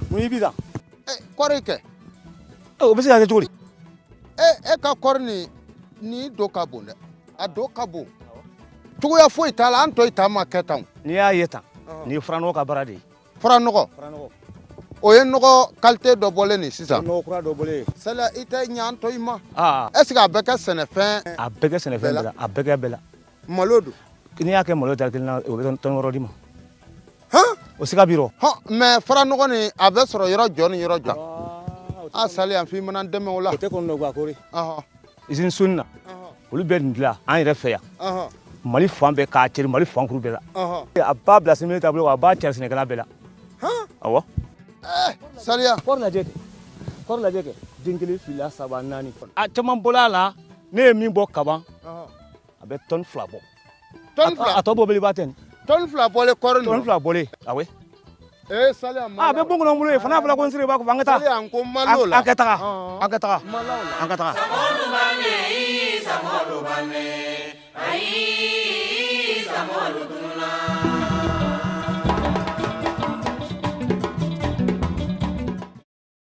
mun y'i bi tan kɔri kɛ o bɛ se ka kɛ cogo di e ka kɔri ni do ka bon dɛ a do ka bon cogoya foyi t'a la an tɔ ta ma kɛ tan n'i y'a ye tan nin ye fura nɔgɔ ka baara de ye fura nɔgɔ o ye nɔgɔ qualité dɔ bɔlen nin sisan nɔgɔ kura dɔ bɔlen sala i tɛ ɲɛ an tɔ i ma est ce que a bɛ kɛ sɛnɛfɛn a bɛɛ kɛ sɛnɛfɛn bɛɛ la a bɛɛ kɛ bɛɛ la malo don n'i y'a kɛ malo tari kelen na o bɛ tɔni wɔɔrɔ di ma o siga b'i rɔ mais fura nɔgɔ nin a bɛ sɔrɔ yɔrɔ jɔ ni yɔrɔ jɔ a sali an f'i mana dɛmɛ o la o tɛ kɔni dɔ kori usine soni na olu bɛ nin dilan an yɛrɛ fɛ yan mali fan bɛɛ k'a cɛri mali fan kuru bɛɛ la a b'a bila sɛnɛ taabolo a b'a cɛri sɛnɛkɛla bɛɛ la awɔ saliya kɔri lajɛ kɛ den kelen fila saba naani a caman bɔla la ne ye min bɔ kaban a bɛ tɔni fila bɔ a tɔ bɔ belebeleba tɛ nin tɔni fila bɔlen kɔri tɔni fila bɔlen awɔ saliya a bɛ bon kɔnɔ bolo ye fana fɔra ko n siri b'a fɔ an ka taa saliya ko malo la an ka taga an ka taga an ka taga Samolu bane ayi samolu dunna